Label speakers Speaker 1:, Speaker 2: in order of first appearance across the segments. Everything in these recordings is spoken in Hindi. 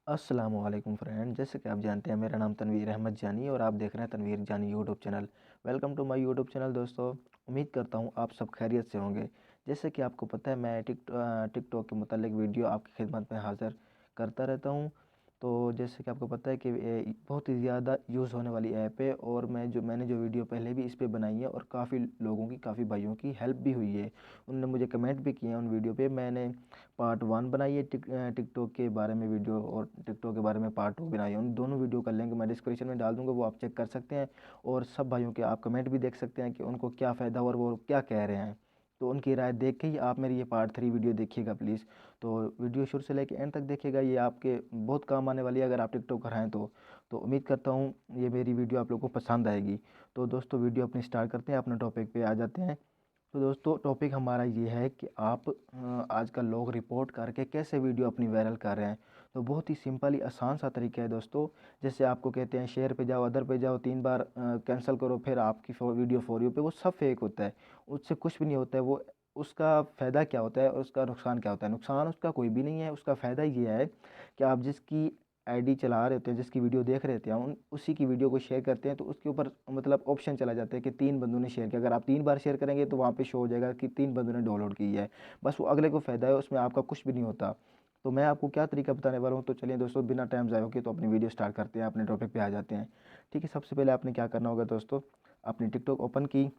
Speaker 1: अस्सलामुअलैकुम फ्रेंड, जैसे कि आप जानते हैं मेरा नाम तनवीर अहमद जानी और आप देख रहे हैं Tanveer Jani YouTube channel. Welcome to my YouTube channel दोस्तों। उम्मीद करता हूँ आप सब खैरियत से होंगे। जैसे कि आपको पता है मैं टिकटॉक के मुतालिक वीडियो आपकी खिदमत में हाज़िर करता रहता हूँ। तो जैसे कि आपको पता है कि ये बहुत ही ज़्यादा यूज़ होने वाली ऐप है और मैंने जो वीडियो पहले भी इस पे बनाई है और काफ़ी लोगों की, काफ़ी भाइयों की हेल्प भी हुई है। उन्होंने मुझे कमेंट भी किए हैं उन वीडियो पे। मैंने पार्ट 1 बनाई है टिकटॉक के बारे में वीडियो, और टिकटॉक के बारे में पार्ट 2 बनाई है। उन दोनों वीडियो का लिंक मैं डिस्क्रिप्शन में डाल दूँगा, वो आप चेक कर सकते हैं। और सब भाइयों के आप कमेंट भी देख सकते हैं कि उनको क्या फ़ायदा और वो क्या कह रहे हैं। तो उनकी राय देख के ही आप मेरी ये पार्ट 3 वीडियो देखिएगा प्लीज़। तो वीडियो शुरू से लेकर एंड तक देखिएगा, ये आपके बहुत काम आने वाली है अगर आप टिकटॉकर हैं तो उम्मीद करता हूँ ये मेरी वीडियो आप लोगों को पसंद आएगी। तो दोस्तों वीडियो अपनी स्टार्ट करते हैं, अपने टॉपिक पे आ जाते हैं। तो दोस्तों टॉपिक हमारा ये है कि आप आजकल लोग रिपोर्ट करके कैसे वीडियो अपनी वायरल कर रहे हैं। तो बहुत ही सिंपल ही आसान सा तरीका है दोस्तों। जैसे आपको कहते हैं शेयर पे जाओ, अदर पे जाओ, 3 बार कैंसिल करो, फिर आपकी वीडियो फॉर यू पे, वो सब फेक होता है। उससे कुछ भी नहीं होता है। वो उसका फ़ायदा क्या होता है और उसका नुकसान क्या होता है? नुकसान उसका कोई भी नहीं है। उसका फ़ायदा ये है कि आप जिसकी आईडी चला रहे होते हैं, जिसकी वीडियो देख रहे होते हैं, उसी की वीडियो को शेयर करते हैं तो उसके ऊपर मतलब ऑप्शन चला जाता है कि 3 बंदों ने शेयर किया। अगर आप 3 बार शेयर करेंगे तो वहाँ पे शो हो जाएगा कि 3 बंदों ने डाउनलोड की है। बस वो अगले को फ़ायदा है, उसमें आपका कुछ भी नहीं होता। तो मैं आपको क्या तरीका बताने वाला हूँ, तो चलिए दोस्तों बिना टाइम ज़ाया किए तो अपनी वीडियो स्टार्ट करते हैं, अपने टॉपिक पे आ जाते हैं। ठीक है, सबसे पहले आपने क्या करना होगा दोस्तों, अपनी टिकटॉक ओपन की।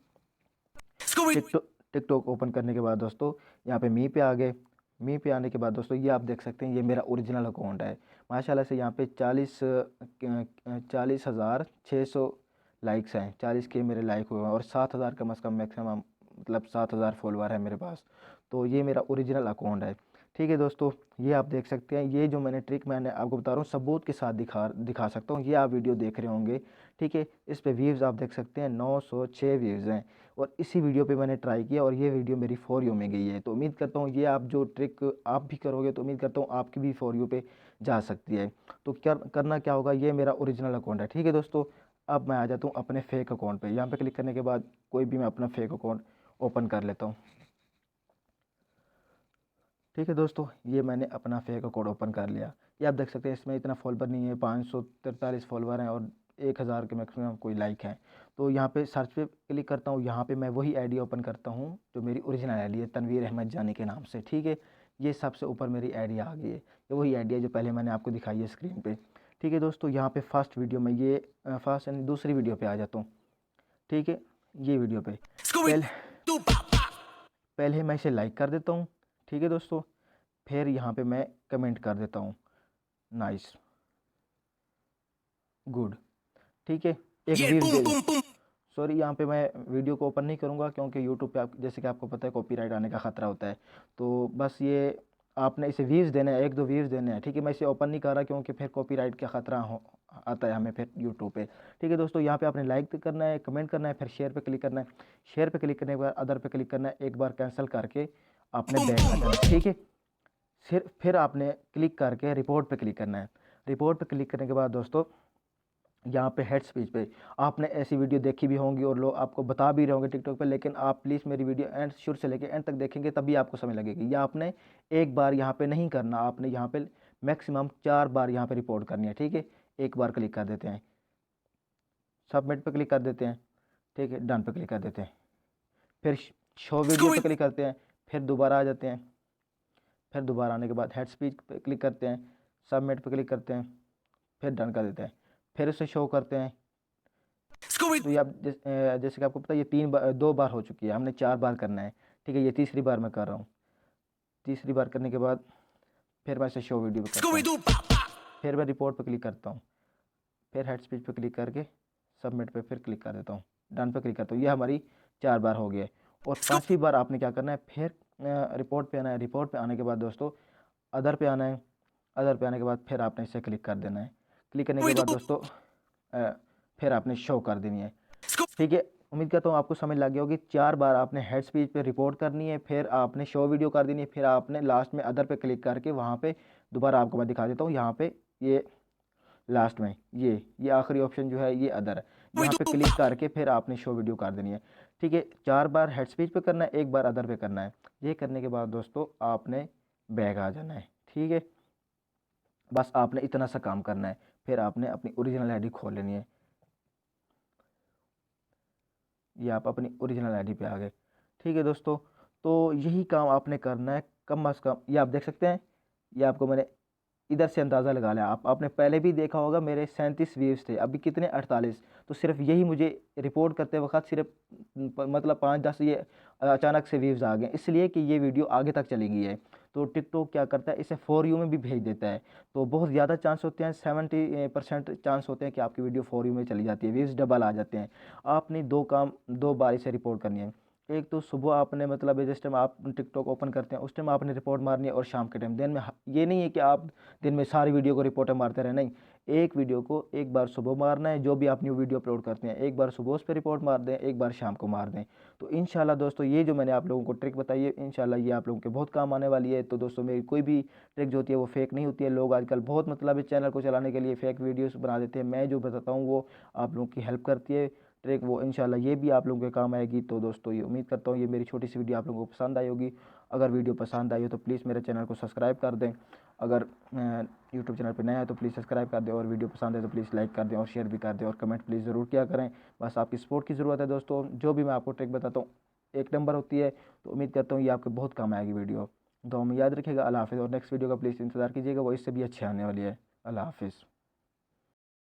Speaker 1: टिकटॉक ओपन करने के बाद दोस्तों यहाँ पे मी पे आ गए। मी पे आने के बाद दोस्तों ये आप देख सकते हैं, ये मेरा ओरिजिनल अकाउंट है। माशाल्लाह से यहाँ पे 40,600 लाइक्स हैं। 40 के मेरे लाइक हुए हैं और 7,000 कम अज़ कम मैक्सिमम, मतलब 7,000 फॉलोवर है मेरे पास। तो ये मेरा ओरिजिनल अकाउंट है। ठीक है दोस्तों, ये आप देख सकते हैं। ये जो मैंने ट्रिक मैंने आपको बता रहा हूँ सबूत के साथ दिखा दिखा सकता हूँ। ये आप वीडियो देख रहे होंगे। ठीक है, इस पे व्यूज़ आप देख सकते हैं 906 व्यूज़ हैं। और इसी वीडियो पे मैंने ट्राई किया और ये वीडियो मेरी फॉर यू में गई है। तो उम्मीद करता हूँ ये आप जो ट्रिक आप भी करोगे तो उम्मीद करता हूँ आपकी भी फॉर यू पे जा सकती है। तो क्या करना क्या होगा, ये मेरा ओरिजिनल अकाउंट है। ठीक है दोस्तों, अब मैं आ जाता हूँ अपने फेक अकाउंट पे। यहाँ पे क्लिक करने के बाद कोई भी मैं अपना फेक अकाउंट ओपन कर लेता हूँ। ठीक है दोस्तों, ये मैंने अपना फेक अकाउंट ओपन कर लिया। ये आप देख सकते हैं इसमें इतना फॉलोवर नहीं है, 543 फॉलोवर हैं और 1,000 के मैक्सिमम कोई लाइक हैं। तो यहाँ पे सर्च पे क्लिक करता हूँ। यहाँ पे मैं वही आईडी ओपन करता हूँ जो मेरी ओरिजिनल आईडी है, तनवीर अहमद जानी के नाम से। ठीक है, ये सबसे ऊपर मेरी आईडी आ गई है। ये वही आईडी है जो पहले मैंने आपको दिखाई है स्क्रीन पर। ठीक है दोस्तों, यहाँ पर फर्स्ट वीडियो में ये फर्स्ट यानी दूसरी वीडियो पर आ जाता हूँ। ठीक है, ये वीडियो पे पहले पहले मैं इसे लाइक कर देता हूँ। ठीक है दोस्तों, फिर यहाँ पे मैं कमेंट कर देता हूँ नाइस, गुड। ठीक है, एक व्यूज़ दे सॉरी, यहाँ पे मैं वीडियो को ओपन नहीं करूँगा क्योंकि यूट्यूब पे आप जैसे कि आपको पता है कॉपीराइट आने का ख़तरा होता है। तो बस ये आपने इसे व्यूज़ देने हैं, 1-2 व्यूज़ देने हैं। ठीक है, मैं इसे ओपन नहीं कर रहा क्योंकि फिर कॉपीराइट का ख़तरा हो आता है हमें फिर यूट्यूब पे। ठीक है दोस्तों, यहाँ पे आपने लाइक करना है, कमेंट करना है, फिर शेयर पे क्लिक करना है। शेयर पे क्लिक करने के बाद अदर पे क्लिक करना है। एक बार कैंसिल करके आपने बैक आ जाना है। ठीक है, फिर आपने क्लिक करके रिपोर्ट पे क्लिक करना है। रिपोर्ट पे क्लिक करने के बाद दोस्तों यहाँ पे हेड स्पीच पे आपने ऐसी वीडियो देखी भी होंगी और लोग आपको बता भी रहे होंगे टिकटॉक पे, लेकिन आप प्लीज़ मेरी वीडियो एंड शुरू से लेकर एंड तक देखेंगे तभी आपको समझ लगेगी। या आपने एक बार यहाँ पे नहीं करना, आपने यहाँ पे मैक्सिमम 4 बार यहाँ पे रिपोर्ट करनी है। ठीक है, एक बार क्लिक कर देते हैं, सबमिट पे क्लिक कर देते हैं। ठीक है, डन पे क्लिक कर देते हैं, फिर शो वीडियो पे क्लिक करते हैं, फिर दोबारा आ जाते हैं। फिर दोबारा आने के बाद हेड स्पीच पे क्लिक करते हैं, सबमिट पे क्लिक करते हैं, फिर डन कर देते हैं, फिर उसे शो करते हैं। तो ये आप जैसे कि आपको पता है ये 2 बार हो चुकी है, हमने 4 बार करना है। ठीक है, ये तीसरी बार मैं कर रहा हूँ। तीसरी बार करने के बाद फिर मैं इसे शो वीडियो पे करता हूँ, फिर मैं रिपोर्ट पे क्लिक करता हूँ, फिर हेड स्पीच पे क्लिक करके सबमिट पे फिर क्लिक कर देता हूँ, डन पे क्लिक करता हूँ। ये हमारी 4 बार हो गए। और 5वीं बार आपने क्या करना है, फिर रिपोर्ट पे आना है। रिपोर्ट पे आने के बाद दोस्तों अदर पे आना है। अदर पे आने के बाद फिर आपने इसे क्लिक कर देना है। क्लिक करने के बाद दोस्तों फिर आपने शो कर देनी है। ठीक है, उम्मीद करता हूँ आपको समझ लग गया होगी। 4 बार आपने हेड स्पीच पे रिपोर्ट करनी है, फिर आपने शो वीडियो कर देनी है, फिर आपने लास्ट में अदर पे क्लिक करके वहाँ पे दोबारा आपको मैं दिखा देता हूँ। यहाँ पे ये लास्ट में ये आखिरी ऑप्शन जो है ये अदर है, यहाँ पे क्लिक करके फिर आपने शो वीडियो कर देनी है। ठीक है, 4 बार हेड स्पीच पे करना है, एक बार अदर पे करना है। ये करने के बाद दोस्तों आपने बैक आ जाना है। ठीक है, बस आपने इतना सा काम करना है, फिर आपने अपनी ओरिजिनल आईडी खोल लेनी है। ये आप अपनी ओरिजिनल आईडी पे आ गए। ठीक है दोस्तों, तो यही काम आपने करना है कम अज़ कम। ये आप देख सकते हैं, ये आपको मैंने इधर से अंदाज़ा लगा लिया। आपने पहले भी देखा होगा मेरे 37 व्यूज़ थे, अभी कितने 48। तो सिर्फ यही मुझे रिपोर्ट करते वक्त सिर्फ मतलब 5-10 ये अचानक से व्यूज़ आ गए, इसलिए कि ये वीडियो आगे तक चली गई है। तो टिकटॉक क्या करता है, इसे फॉर यू में भी भेज देता है। तो बहुत ज़्यादा चांस होते हैं, 70% चांस होते हैं कि आपकी वीडियो फॉर यू में चली जाती है, व्यूज़ डबल आ जाते हैं। आपने दो बार इसे रिपोर्ट करनी है। एक तो सुबह आपने मतलब जिस टाइम आप टिकटॉक ओपन करते हैं उस टाइम आपने रिपोर्ट मारनी है, और शाम के टाइम। दिन में ये नहीं है कि आप दिन में सारी वीडियो को रिपोर्टर मारते रहे, नहीं। एक वीडियो को एक बार सुबह मारना है, जो भी आप न्यू वीडियो अपलोड करते हैं एक बार सुबह उस पर रिपोर्ट मार दें, एक बार शाम को मार दें। तो इंशाल्लाह दोस्तों, ये जो मैंने आप लोगों को ट्रिक बताई है, इंशाल्लाह ये आप लोगों के बहुत काम आने वाली है। तो दोस्तों, मेरी कोई भी ट्रिक जो होती है वो फेक नहीं होती है। लोग आजकल बहुत मतलब इस चैनल को चलाने के लिए फेक वीडियोस बना देते हैं। मैं जो बताता हूँ वो आप लोगों की हेल्प करती है ट्रिक, वो इंशाल्लाह ये भी आप लोगों के काम आएगी। तो दोस्तों, ये उम्मीद करता हूँ ये मेरी छोटी सी वीडियो आप लोगों को पसंद आई होगी। अगर वीडियो पसंद आई हो तो प्लीज़ मेरे चैनल को सब्सक्राइब कर दें। अगर यूट्यूब चैनल पर नया है तो प्लीज़ सब्सक्राइब कर दें, और वीडियो पसंद है तो प्लीज़ लाइक कर दें और शेयर भी कर दें, और कमेंट प्लीज़ ज़रूर किया करें। बस आपकी सपोर्ट की ज़रूरत है दोस्तों। जो भी मैं आपको ट्रिक बताता हूँ एक नंबर होती है। तो उम्मीद करता हूँ ये आपके बहुत काम आएगी वीडियो। तो हमें याद रखिएगा। अल्लाह हाफ़िज़। और नेक्स्ट वीडियो का प्लीज़ इंतज़ार कीजिएगा, वो इससे भी अच्छी आने वाली है। अल्लाह हाफ़िज़।